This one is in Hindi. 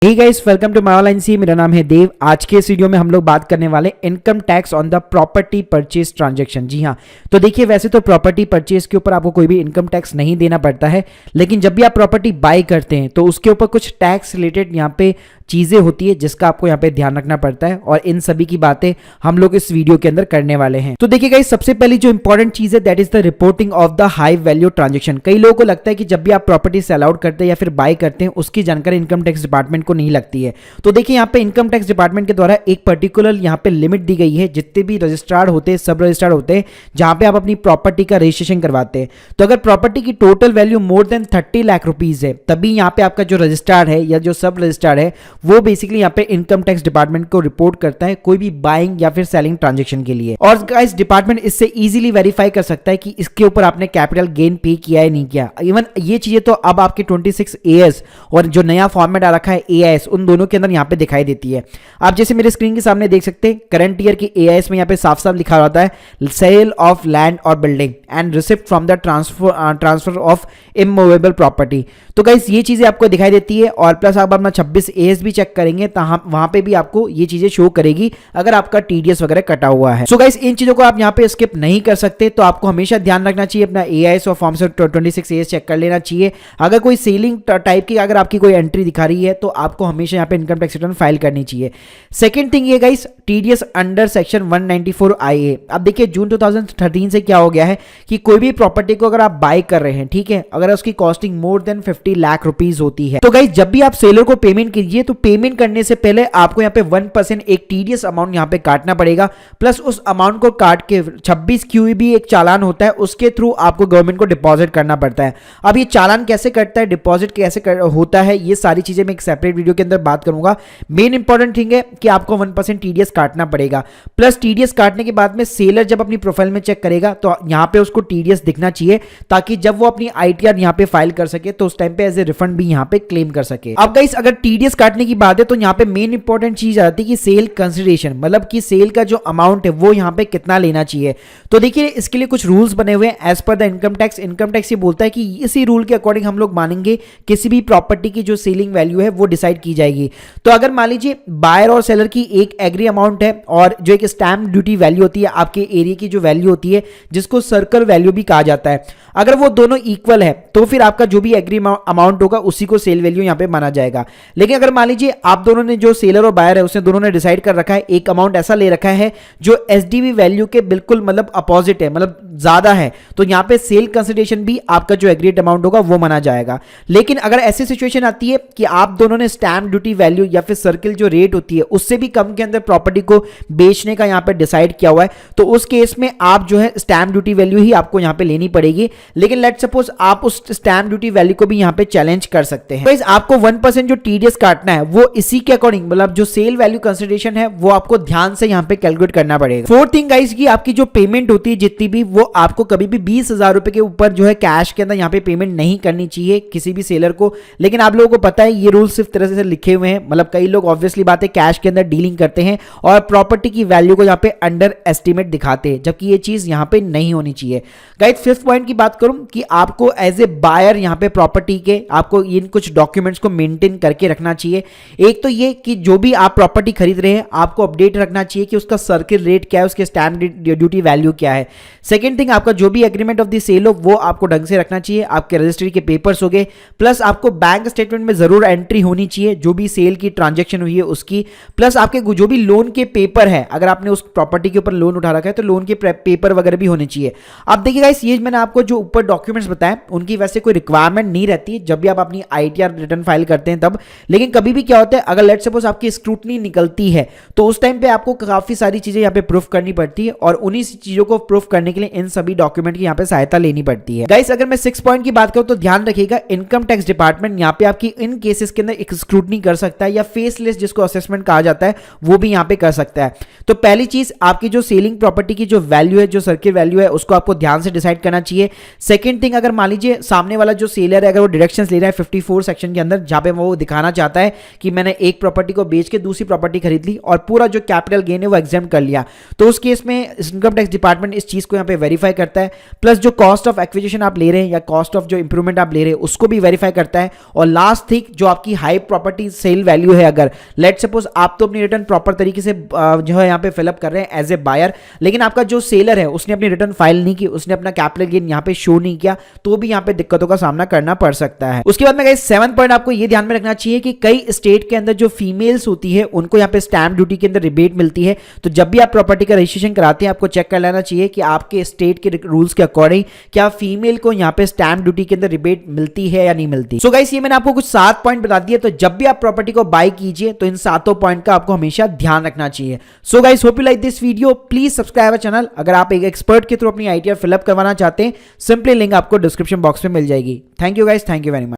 Hey guys, welcome to my online see. मेरा नाम है देव। आज के इस वीडियो में हम लोग बात करने वाले income tax on the property purchase transaction. जी हाँ, तो देखिए वैसे तो प्रॉपर्टी परचेज के ऊपर आपको कोई भी इनकम टैक्स नहीं देना पड़ता है, लेकिन जब भी आप प्रॉपर्टी बाय करते हैं तो उसके ऊपर कुछ टैक्स रिलेटेड यहाँ पे चीज़ें होती है जिसका आपको यहाँ पे ध्यान रखना पड़ता है, और इन सभी की बातें हम लोग इस वीडियो के अंदर करने वाले हैं। तो देखिए गाइस, सबसे पहली जो इंपॉर्टेंट चीज़ है that is the reporting of the high value transaction. कई लोगों को लगता है कि जब भी आप प्रॉपर्टी सेल आउट करते हैं या फिर बाय करते हैं उसकी जानकारी इनकम टैक्स डिपार्टमेंट को नहीं लगती है। तो देखिए यहाँ पे इनकम टैक्स डिपार्टमेंट के द्वारा एक पर्टिकुलर यहाँ पे लिमिट दी गई है, जितने भी रजिस्ट्रार्ड होते हैं, सब रजिस्ट्रार्ड होते हैं, जहां पे आप अपनी प्रॉपर्टी का रजिस्ट्रेशन करवाते हैं। तो अगर प्रॉपर्टी की total value more than 30 lakh rupees है, तभी यहाँ पे आपका जो रजिस्ट्रार्ड है या जो सब रजिस्ट्रार्ड है वो बेसिकली यहाँ पे इनकम टैक्स डिपार्टमेंट को रिपोर्ट करता है कोई भी बाइंग या फिर सेलिंग ट्रांजेक्शन के लिए। और गाइस, डिपार्टमेंट इससे इजीली वेरीफाई कर सकता है कि इसके ऊपर आपने कैपिटल गेन पे किया है नहीं किया। इवन ये चीजें तो अब आपके 26 AS और जो नया फॉर्मेट आ रखा है AIS, उन दोनों के अंदर यहाँ पे दिखाई देती है। आप जैसे मेरे स्क्रीन के सामने देख सकते हैं, करंट ईयर की AIS में यहाँ पे साफ साफ लिखा होता है सेल ऑफ लैंड और building and receipt from the transfer of immovable property. तो गाइस ये चीजें आपको दिखाई देती है, और प्लस आप अपना 26 AS भी चेक करेंगे तो वहां पे भी आपको ये चीजें शो करेगी अगर आपका TDS वगैरह कटा हुआ है। सो गाइस, इन चीजों को आप यहाँ पे स्किप नहीं कर सकते, तो आपको हमेशा ध्यान रखना चाहिए, अपना AIS और फॉर्म से 26 AS चेक कर लेना चाहिए। अगर कोई सेलिंग टाइप की अगर आपकी कोई एंट्री दिखा रही है तो आपको हमेशा यहाँ पे इनकम टैक्स रिटर्न फाइल करनी चाहिए। सेकंड थिंग ये guys, TDS under section 194 IA। अब देखिए जून 2013 से क्या हो गया है कि कोई भी प्रॉपर्टी को अगर आप बाय कर रहे हैं, ठीक है, अगर उसकी costing more than 50 lakh rupees होती है, तो गाइस जब भी आप सेलर को पेमेंट कीजिए तो पेमेंट करने से पहले आपको यहाँ पे 1% एक TDS अमाउंट यहाँ पे काटना पड़ेगा। प्लस उस अमाउंट को काट के 26 QEB एक चालान होता है, उसके थ्रू आपको गवर्नमेंट को डिपॉजिट करना पड़ता है। अब ये चालान कैसे कटता है, डिपॉजिट कैसे होता है, ये सारी चीजें मैं एक सेपरेट वीडियो के अंदर बात करूंगा। मेन इंपॉर्टेंट थिंग है कि आपको 1% TDS काटना पड़ेगा। प्लस TDS काटने के बाद में सेलर जब अपनी प्रोफाइल में चेक करेगा तो यहाँ पे उसको TDS दिखना चाहिए, ताकि जब वो अपनी ITR यहाँ पे फाइल कर सके तो उस टाइम पे एज ए रिफंड भी यहाँ पे क्लेम कर सके। अब गाइस, अगर TDS काटने की बात है तो यहाँ पे मेन इंपॉर्टेंट चीज आती है कि सेल कंसिडरेशन, मतलब कि सेल का जो अमाउंट है वो यहाँ पे कितना लेना चाहिए। तो देखिए इसके लिए कुछ रूल्स बने हुए हैं एज पर the income tax. Income tax ये बोलता है कि इसी रूल के अकॉर्डिंग हम लोग मानेंगे किसी भी प्रॉपर्टी की जो सेलिंग वैल्यू है वो डिसाइड की जाएगी। तो अगर मान लीजिए बायर और सेलर की एक एग्री अमाउंट है और जो एक स्टैंप ड्यूटी वैल्यू होती है, आपके एरिया की जो वैल्यू होती है जिसको सर्कल वैल्यू भी कहा जाता है, अगर वो दोनों इक्वल है तो फिर आपका जो भी एग्री अमाउंट होगा उसी को सेल वैल्यू यहाँ पे माना जाएगा। लेकिन अगर मान लीजिए आप दोनों ने, जो सेलर और बायर है, उसने दोनों ने डिसाइड कर रखा है एक अमाउंट ऐसा ले रखा है जो SDV वैल्यू के बिल्कुल मतलब अपोजिट है, मतलब ज्यादा है, तो यहाँ पे सेल कंसिडरेशन भी आपका जो एग्रीड अमाउंट होगा वो माना जाएगा। लेकिन अगर ऐसी सिचुएशन आती है कि आप दोनों ने स्टैंप ड्यूटी वैल्यू या फिर सर्किल जो रेट होती है उससे भी कम के अंदर प्रॉपर्टी को बेचने का यहाँ पे डिसाइड किया हुआ है, तो उस केस में आप जो है स्टैंप ड्यूटी वैल्यू ही आपको यहाँ पे लेनी पड़ेगी। लेकिन लेट सपोज आप उस स्टैंप ड्यूटी वैल्यू को भी यहाँ पे चैलेंज कर सकते हैं। तो आपको 1% जो TDS काटना है वो इसी के अकॉर्डिंग, मतलब जो सेल वैल्यू कंसिडरेशन है वो आपको ध्यान से यहाँ पे कैलकुलेट करना पड़ेगा। फोर्थ थिंग गाइस, की आपकी जो पेमेंट होती है जितनी भी, वो आपको कभी भी 20,000 रुपए के ऊपर जो है कैश के अंदर यहाँ पे पेमेंट नहीं करनी चाहिए किसी भी सेलर को। लेकिन आप लोगों को पता है ये रूल सिर्फ तरह से लिखे हुए हैं, मतलब कई लोग ऑब्वियसली बात है कैश के अंदर डीलिंग करते हैं और प्रॉपर्टी की वैल्यू को यहाँ पे अंडर एस्टिमेट दिखाते हैं, जबकि ये चीज यहाँ पे नहीं होनी चाहिए। गाइस, फिफ्थ पॉइंट की बात करूं कि आपको एज ए बायर यहाँ पे प्रॉपर्टी के आपको इन कुछ डॉक्यूमेंट्स को मेंटेन करके रखना चाहिए। एक तो ये कि जो भी आप प्रॉपर्टी खरीद रहे हैं आपको अपडेट रखना चाहिए कि उसका सर्किल रेट क्या है, उसके स्टैंप ड्यूटी वैल्यू क्या है। सेकंड थिंग, आपका जो भी एग्रीमेंट ऑफ द सेल हो वो आपको ढंग से रखना चाहिए, आपके रजिस्ट्री के पेपर्स हो गए, प्लस आपको बैंक स्टेटमेंट में जरूर एंट्री होनी चाहिए जो भी सेल की ट्रांजेक्शन हुई है उसकी, प्लस आपके जो भी लोन के पेपर है, अगर आपने उस प्रॉपर्टी के ऊपर लोन उठा रखा है तो लोन के पेपर वगैरह भी होने चाहिए। अब देखिए गाइस, ये मैंने आपको जो ऊपर डॉक्यूमेंट्स बताए उनकी वैसे कोई रिक्वायरमेंट नहीं रहती जब भी आप अपनी ITR रिटर्न फाइल करते हैं तब। लेकिन कभी भी क्या होता है, अगर लेट सपोज आपकी स्क्रूटनी निकलती है तो उस टाइम पे आपको काफी सारी चीजें यहाँ पे प्रूफ करनी पड़ती है, और उन्हीं चीजों को प्रूफ करने के लिए इन सभी डॉक्यूमेंट की यहाँ पे सहायता लेनी पड़ती है। गाइस, अगर मैं 6 पॉइंट की बात करूं तो ध्यान रखिएगा, इनकम टैक्स डिपार्टमेंट यहाँ पे आपकी इन केसेस के अंदर एक स्क्रूटनी कर सकता है, या फेसलेस जिसको असेसमेंट कहा जाता है वो भी यहाँ पे कर सकता है। तो पहली चीज, आपकी जो सेलिंग प्रॉपर्टी की जो वैल्यू है, जो सर्किल वैल्यू है, उसको आपको ध्यान से डिसाइड करना चाहिए। सेकंड थिंग, अगर मान लीजिए सामने वाला जो सेलर है अगर वो डिडक्शंस ले रहा है 54 सेक्शन के अंदर, जहां पे वो दिखाना चाहता है कि मैंने एक प्रॉपर्टी को बेच के दूसरी प्रॉपर्टी खरीद ली और पूरा जो कैपिटल गेन है वो एग्जाम कर लिया, तो उस केस में इनकम टैक्स डिपार्टमेंट इस चीज को यहाँ पे वेरीफाई करता है, प्लस जो कॉस्ट ऑफ एक्विजिशन आप ले रहे हैं या कॉस्ट ऑफ जो इंप्रूवमेंट आप ले रहे हैं उसको भी वेरीफाई करता है। और लास्ट थिंग, जो आपकी हाई प्रॉपर्टी सेल वैल्यू है, अगर लेट सपोज आप तो अपनी रिटर्न प्रॉपर तरीके से जो है यहाँ पे फिलअप कर रहे हैं एज ए बायर, लेकिन आपका जो सेलर है उसने अपनी रिटर्न फाइल नहीं की, उसने अपना कैपिटल गेन यहाँ पे शो नहीं किया, तो भी यहाँ पे दिक्कतों का सामना करना पड़ सकता है। उसके बाद में गाइस 7th पॉइंट आपको ये ध्यान में रखना चाहिए कि कई स्टेट के अंदर जो फीमेल्स होती है उनको यहाँ पे स्टैंप ड्यूटी के अंदर रिबेट मिलती है, तो जब भी आप प्रॉपर्टी का रजिस्ट्रेशन कराते हैं आपको चेक कर लेना चाहिए कि आपके स्टेट के रूल्स के अकॉर्डिंग क्या फीमेल को यहाँ पे स्टैंप ड्यूटी के अंदर रिबेट मिलती है या नहीं मिलती। सो गाइस ये मैंने आपको कुछ 7 पॉइंट बता दिए, तो जब भी आप प्रॉपर्टी को बाय कीजिए तो इन 7 पॉइंट का आपको हमेशा ध्यान रखना चाहिए। So guys hope you like this video, please subscribe our channel. अगर आप एक एक्सपर्ट के थ्रू अपनी आईटीआर फिलअप करवाना चाहते हैं, सिंपली लिंक आपको डिस्क्रिप्शन बॉक्स में मिल जाएगी। Thank you guys, thank you very much.